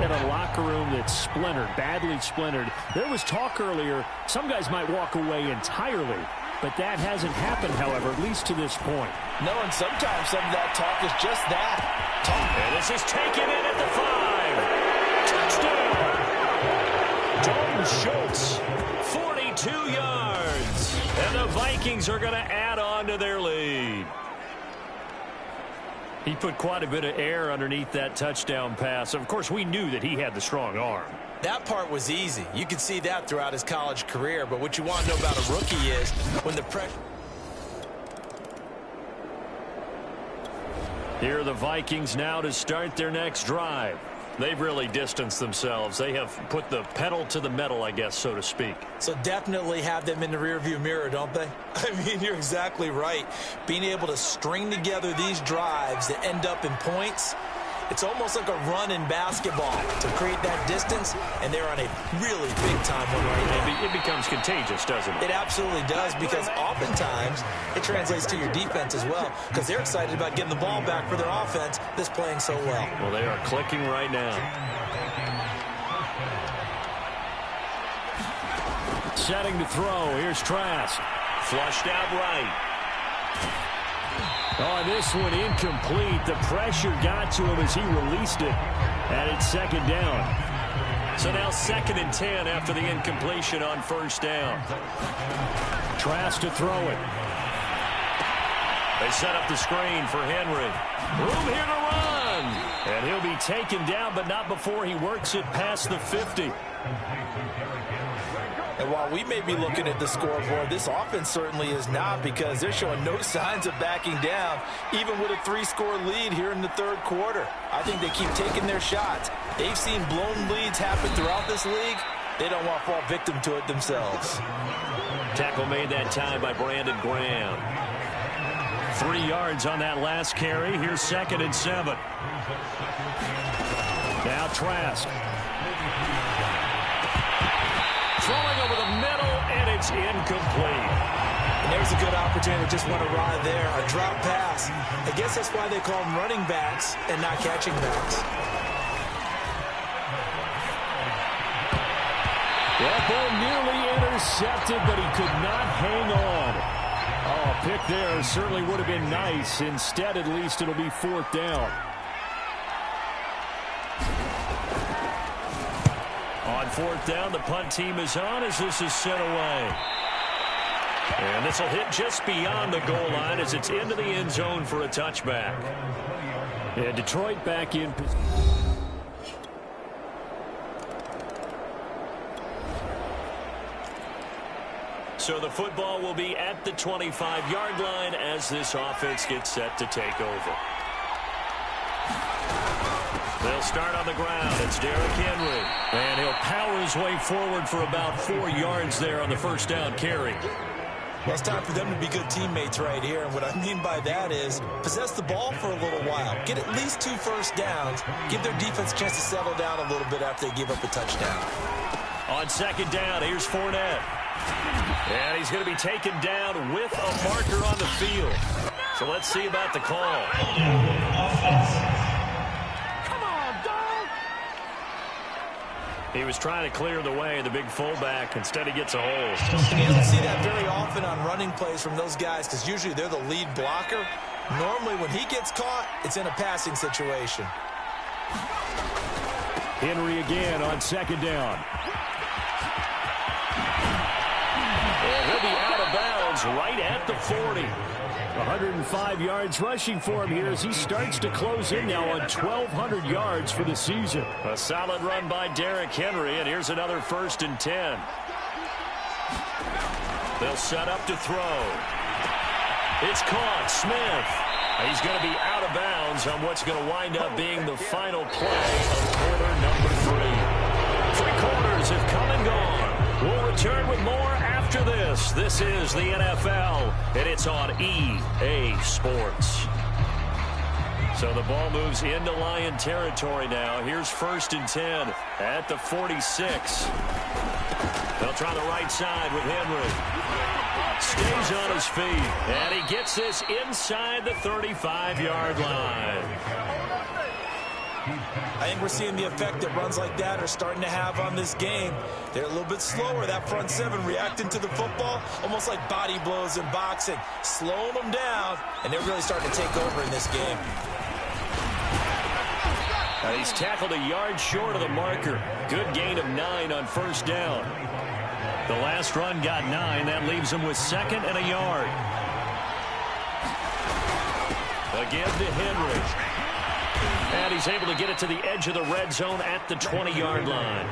in a locker room that's splintered, badly splintered. There was talk earlier, some guys might walk away entirely. But that hasn't happened, however, at least to this point. No, and sometimes some of that talk is just that. Talk. And this is taken in at the 5. Touchdown. Dalton Schultz, 42 yards. And the Vikings are going to add on to their lead. He put quite a bit of air underneath that touchdown pass. Of course, we knew that he had the strong arm. That part was easy. You could see that throughout his college career. But what you want to know about a rookie is when the pressure... Here are the Vikings now to start their next drive. They've really distanced themselves. They have put the pedal to the metal, I guess, so to speak. So definitely have them in the rearview mirror, don't they? I mean, you're exactly right. Being able to string together these drives that end up in points, it's almost like a run in basketball to create that distance, and they're on a really big-time one right now. It becomes contagious, doesn't it? It absolutely does, because oftentimes it translates to your defense as well, because they're excited about getting the ball back for their offense that's playing so well. Well, they are clicking right now. Setting to throw. Here's Trask. Flushed out right. Oh, this one incomplete. The pressure got to him as he released it. And it's second down. So now 2nd and 10 after the incompletion on first down. Trask to throw it. They set up the screen for Henry. Room here to run. And he'll be taken down, but not before he works it past the 50. And while we may be looking at the scoreboard, this offense certainly is not, because they're showing no signs of backing down, even with a 3-score lead here in the third quarter. I think they keep taking their shots. They've seen blown leads happen throughout this league. They don't want to fall victim to it themselves. Tackle made that time by Brandon Graham. 3 yards on that last carry. Here's 2nd and 7. Now Trask. Throwing over the middle, and it's incomplete. And there's a good opportunity to just want to ride there. A drop pass. I guess that's why they call them running backs and not catching backs. That ball nearly intercepted, but he could not hang on. Oh, a pick there certainly would have been nice. Instead, at least, it'll be 4th down. On 4th down, the punt team is on as this is sent away. And this will hit just beyond the goal line as it's into the end zone for a touchback. And Detroit back in position. So the football will be at the 25-yard line as this offense gets set to take over. They'll start on the ground. It's Derrick Henry. And he'll power his way forward for about 4 yards there on the first down carry. Well, it's time for them to be good teammates right here. And what I mean by that is possess the ball for a little while. Get at least 2 first downs. Give their defense a chance to settle down a little bit after they give up a touchdown. On 2nd down, here's Fournette. And he's going to be taken down with a marker on the field. So let's see about the call. He was trying to clear the way, the big fullback. Instead, he gets a hold. You don't see that very often on running plays from those guys, because usually they're the lead blocker. Normally, when he gets caught, it's in a passing situation. Henry again on 2nd down. And he'll be out of bounds right at the 40. 105 yards rushing for him here as he starts to close in now on 1,200 yards for the season. A solid run by Derrick Henry, and here's another 1st and 10. They'll set up to throw. It's caught. Smith. He's going to be out of bounds on what's going to wind up being the final play of quarter number 3. 3 quarters have come and gone. We'll return with more after this. This is the NFL, and it's on EA Sports. So the ball moves into Lion territory now. Here's 1st and 10 at the 46. They'll try the right side with Henry. Stays on his feet, and he gets this inside the 35-yard line. I think we're seeing the effect that runs like that are starting to have on this game. They're a little bit slower, that front seven, reacting to the football, almost like body blows in boxing, slowing them down, and they're really starting to take over in this game. Now he's tackled a yard short of the marker. Good gain of 9 on first down. The last run got 9. That leaves him with 2nd and a yard. Again to Henry. And he's able to get it to the edge of the red zone at the 20-yard line.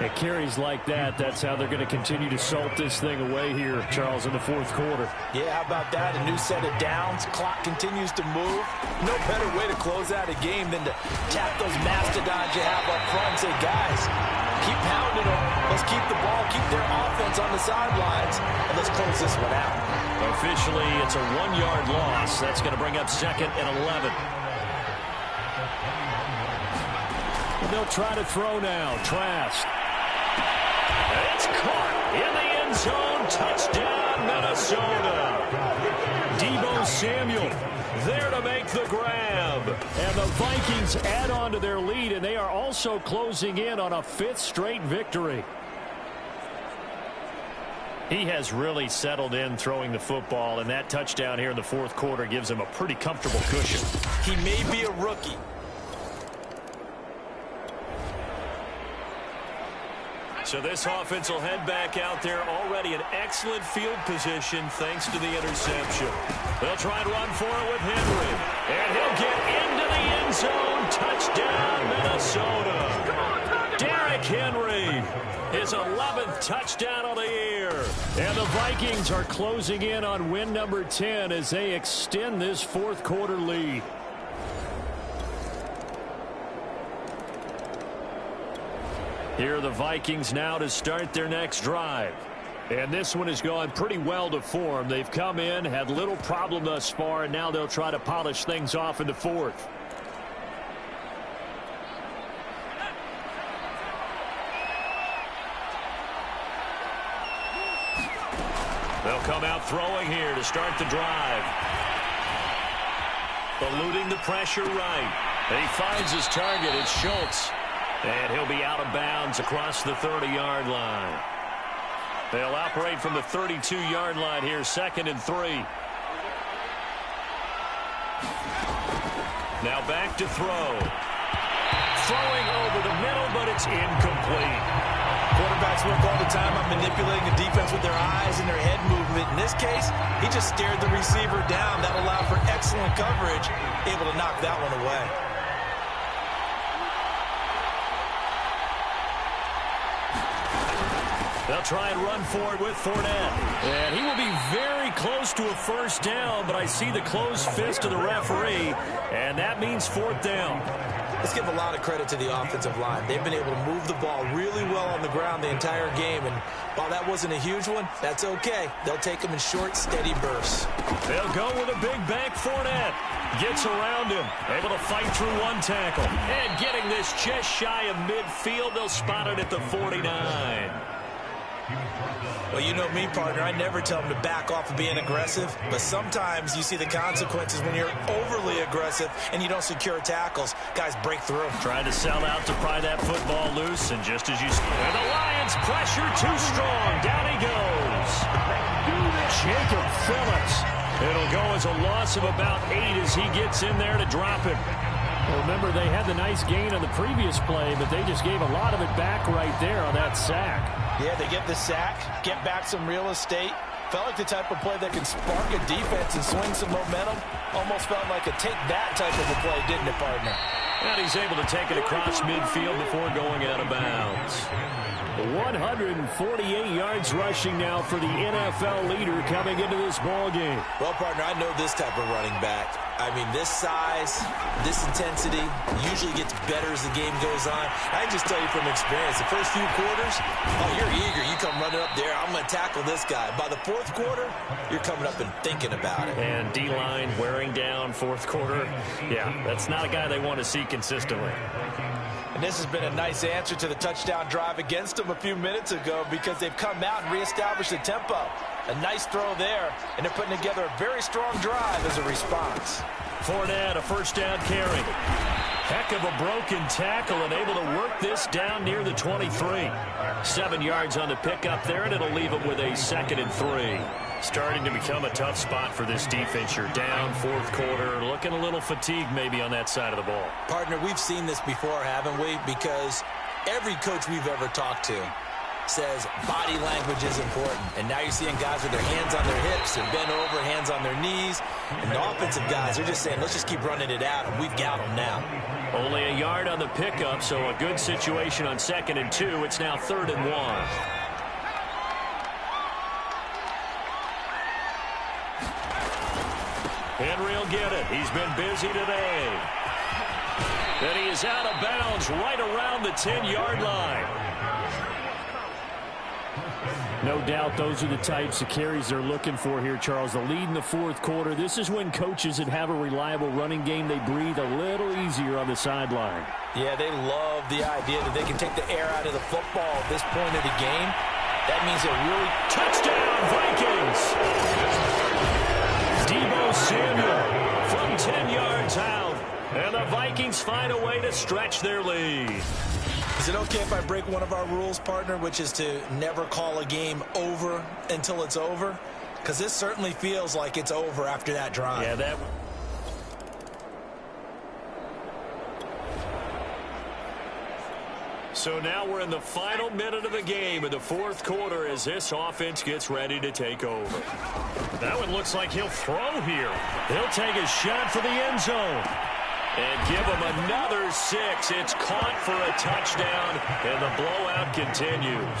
It carries like that. That's how they're going to continue to salt this thing away here, Charles, in the fourth quarter. Yeah, how about that? A new set of downs. Clock continues to move. No better way to close out a game than to tap those mastodons you have up front and say, guys, keep pounding them. Let's keep the ball, keep their offense on the sidelines, and let's close this one out. Officially, it's a 1-yard loss. That's going to bring up 2nd and 11. They'll try to throw now. Trask. It's caught in the end zone. Touchdown, Minnesota. Deebo Samuel there to make the grab. And the Vikings add on to their lead, and they are also closing in on a 5th straight victory. He has really settled in throwing the football, and that touchdown here in the fourth quarter gives him a pretty comfortable cushion. He may be a rookie. So this offense will head back out there, already in excellent field position thanks to the interception. They'll try and run for it with Henry. And he'll get into the end zone. Touchdown, Minnesota. Derrick Henry, his 11th touchdown of the year. And the Vikings are closing in on win number 10 as they extend this fourth quarter lead. Here are the Vikings now to start their next drive. And this one has gone pretty well to form. They've come in, had little problem thus far, and now they'll try to polish things off in the fourth. They'll come out throwing here to start the drive. Eluding the pressure right. And he finds his target. It's Schultz. And he'll be out of bounds across the 30-yard line. They'll operate from the 32-yard line here, 2nd and 3. Now back to throw. Throwing over the middle, but it's incomplete. Quarterbacks work all the time on manipulating the defense with their eyes and their head movement. In this case, he just stared the receiver down. That allowed for excellent coverage, able to knock that one away. They'll try and run for it with Fournette. And he will be very close to a first down, but I see the closed fist of the referee, and that means 4th down. Let's give a lot of credit to the offensive line. They've been able to move the ball really well on the ground the entire game, and while that wasn't a huge one, that's okay. They'll take them in short, steady bursts. They'll go with a big back. Fournette gets around him, able to fight through one tackle. And getting this just shy of midfield, they'll spot it at the 49. Well, you know me, partner. I never tell them to back off of being aggressive, but sometimes you see the consequences when you're overly aggressive and you don't secure tackles. Guys break through. Trying to sell out to pry that football loose, and just as you... And the Lions pressure too strong. Down he goes. Jacob Phillips. It'll go as a loss of about 8 as he gets in there to drop him. Well, remember, they had the nice gain on the previous play, but they just gave a lot of it back right there on that sack. Yeah, they get the sack, get back some real estate. Felt like the type of play that can spark a defense and swing some momentum. Almost felt like a take-that type of a play, didn't it, partner? And he's able to take it across midfield before going out of bounds. 148 yards rushing now for the NFL leader coming into this ball game. Well, partner, I know this type of running back. I mean, this size, this intensity usually gets better as the game goes on. I can just tell you from experience, the first few quarters, oh, you're eager. You come running up there, I'm going to tackle this guy. By the fourth quarter, you're coming up and thinking about it. And D-line wearing down fourth quarter. Yeah, that's not a guy they want to see consistently. And this has been a nice answer to the touchdown drive against them a few minutes ago because they've come out and reestablished the tempo. A nice throw there, and they're putting together a very strong drive as a response. Fournette, a first down carry. Heck of a broken tackle and able to work this down near the 23. 7 yards on the pickup there, and it'll leave them with a 2nd and 3. Starting to become a tough spot for this defense. You're down 4th quarter, looking a little fatigued maybe on that side of the ball. Partner, we've seen this before, haven't we? Because every coach we've ever talked to says body language is important. And now you're seeing guys with their hands on their hips and bent over, hands on their knees. And the offensive guys are just saying, let's just keep running it out, and we've got them now. Only a yard on the pickup, so a good situation on 2nd and 2. It's now 3rd and 1. Henry will get it. He's been busy today. And he is out of bounds right around the 10-yard line. No doubt those are the types of carries they're looking for here, Charles. The lead in the 4th quarter. This is when coaches that have a reliable running game, they breathe a little easier on the sideline. Yeah, they love the idea that they can take the air out of the football at this point of the game. That means they're really... Touchdown, Vikings! Deebo Samuel from 10 yards out. And the Vikings find a way to stretch their lead. Is it okay if I break one of our rules, partner, which is to never call a game over until it's over? Because this certainly feels like it's over after that drive. Yeah, that... So now we're in the final minute of the game in the 4th quarter as this offense gets ready to take over. That one looks like he'll throw here. He'll take a shot for the end zone. And give him another 6. It's caught for a touchdown, and the blowout continues.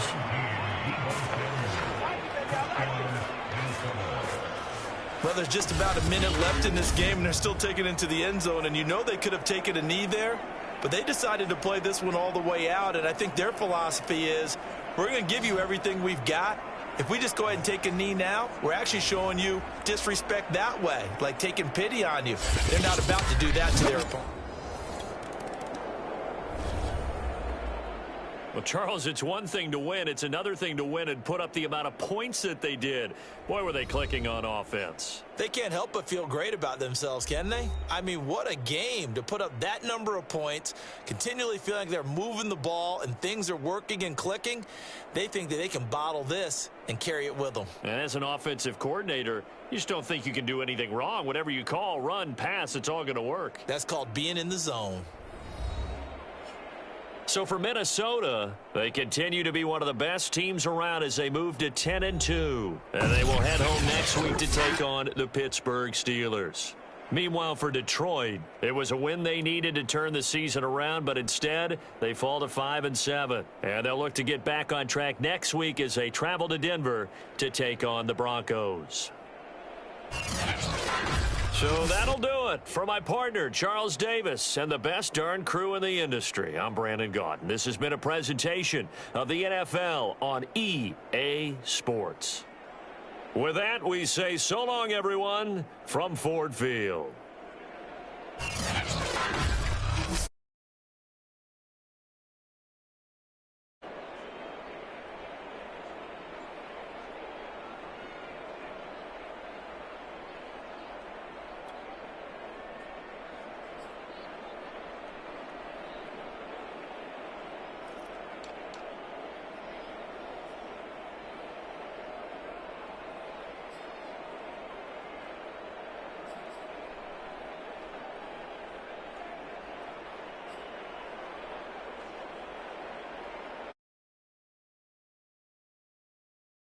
Well, there's just about a minute left in this game, and they're still taking it into the end zone. And you know they could have taken a knee there, but they decided to play this one all the way out. And I think their philosophy is, we're going to give you everything we've got. If we just go ahead and take a knee now, we're actually showing you disrespect that way, like taking pity on you. They're not about to do that to their opponent. Well, Charles, it's one thing to win. It's another thing to win and put up the amount of points that they did. Boy, were they clicking on offense. They can't help but feel great about themselves, can they? I mean, what a game to put up that number of points, continually feeling like they're moving the ball and things are working and clicking. They think that they can bottle this and carry it with them. And as an offensive coordinator, you just don't think you can do anything wrong. Whatever you call, run, pass, it's all going to work. That's called being in the zone. So for Minnesota, they continue to be one of the best teams around as they move to 10-2. And they will head home next week to take on the Pittsburgh Steelers. Meanwhile, for Detroit, it was a win they needed to turn the season around, but instead, they fall to 5-7. And they'll look to get back on track next week as they travel to Denver to take on the Broncos. So that'll do it for my partner, Charles Davis, and the best darn crew in the industry. I'm Brandon Gaudin. This has been a presentation of the NFL on EA Sports. With that, we say so long, everyone, from Ford Field.